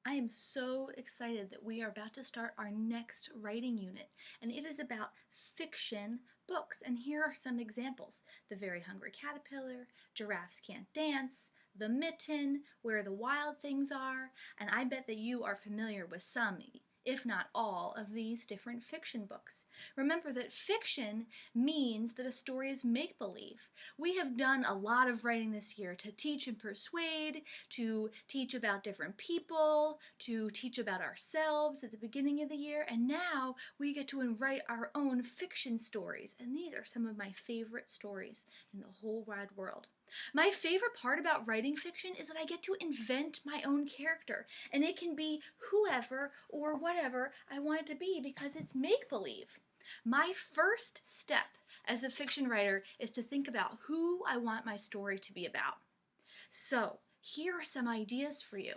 I am so excited that we are about to start our next writing unit, and it is about fiction books. And here are some examples: The Very Hungry Caterpillar, Giraffes Can't Dance, The Mitten, Where the Wild Things Are, and I bet that you are familiar with some, if not all, of these different fiction books. Remember that fiction means that a story is make-believe. We have done a lot of writing this year to teach and persuade, to teach about different people, to teach about ourselves at the beginning of the year, and now we get to write our own fiction stories, and these are some of my favorite stories in the whole wide world. My favorite part about writing fiction is that I get to invent my own character, and it can be whoever or whatever I want it to be because it's make-believe. My first step as a fiction writer is to think about who I want my story to be about. So, here are some ideas for you.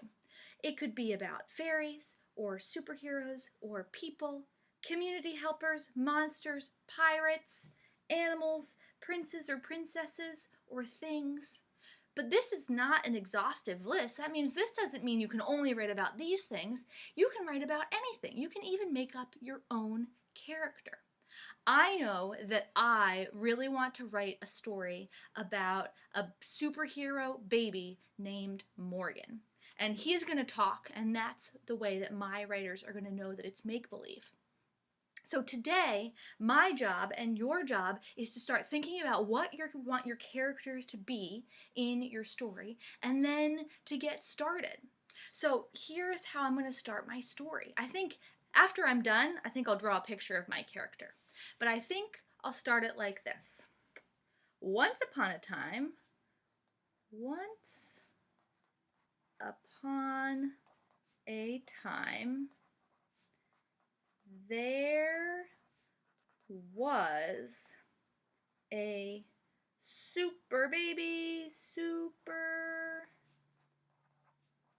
It could be about fairies, or superheroes, or people, community helpers, monsters, pirates, animals, princes or princesses, or things. But this is not an exhaustive list. That means this doesn't mean you can only write about these things. You can write about anything. You can even make up your own character. I know that I really want to write a story about a superhero baby named Morgan. And he's going to talk, and that's the way that my writers are going to know that it's make-believe. So today, my job and your job is to start thinking about what you want your characters to be in your story, and then to get started. So here's how I'm going to start my story. I think after I'm done, I think I'll draw a picture of my character. But I think I'll start it like this. Once upon a time, there was a super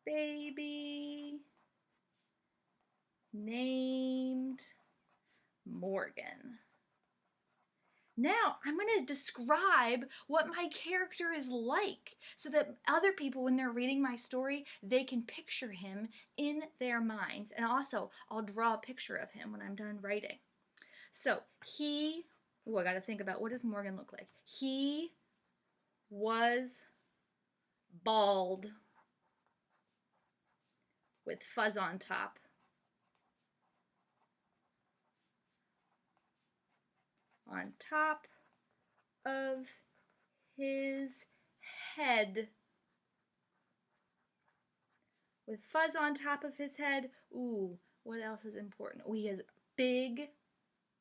baby named Morgan. Now, I'm going to describe what my character is like so that other people, when they're reading my story, they can picture him in their minds. And also, I'll draw a picture of him when I'm done writing. So, I got to think about what does Morgan look like. He was bald with fuzz on top. On top of his head. With fuzz on top of his head. Ooh, what else is important? Oh, he has big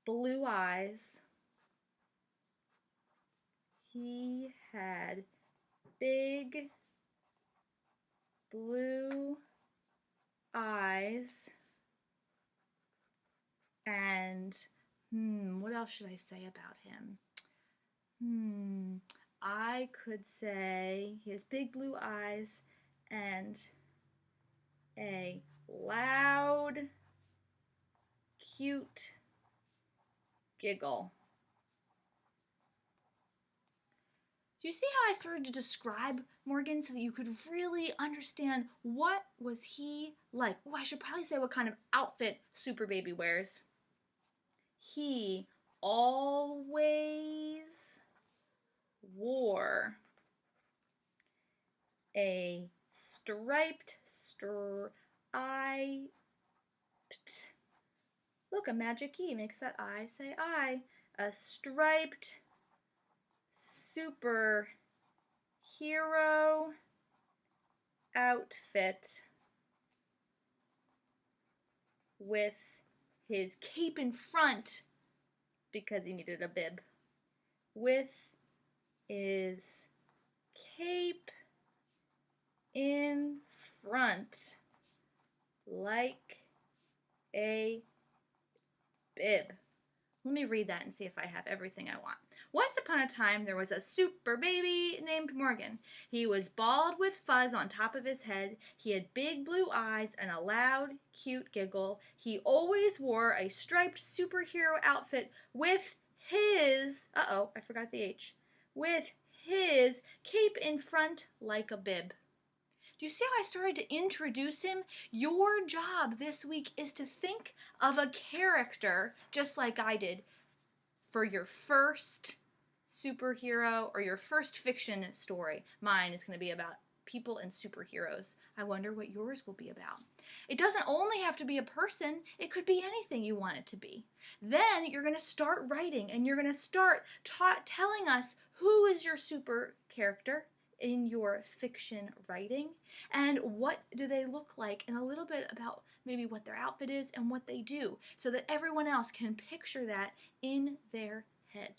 blue eyes. He had big blue eyes. And what else should I say about him? I could say he has big blue eyes and a loud, cute giggle. Do you see how I started to describe Morgan so that you could really understand what was he like? Oh, I should probably say what kind of outfit Super Baby wears. He always wore a look, a magic E makes that I say I. A striped superhero outfit with his cape in front because he needed a bib. With his cape in front like a bib. Let me read that and see if I have everything I want. Once upon a time, there was a super baby named Morgan. He was bald with fuzz on top of his head. He had big blue eyes and a loud, cute giggle. He always wore a striped superhero outfit with his, I forgot the H, with his cape in front like a bib. Do you see how I started to introduce him? Your job this week is to think of a character, just like I did, for your first superhero or your first fiction story. Mine is going to be about people and superheroes. I wonder what yours will be about. It doesn't only have to be a person, it could be anything you want it to be. Then you're going to start writing and you're going to start telling us who is your super character in your fiction writing and what do they look like, and a little bit about maybe what their outfit is and what they do, so that everyone else can picture that in their head.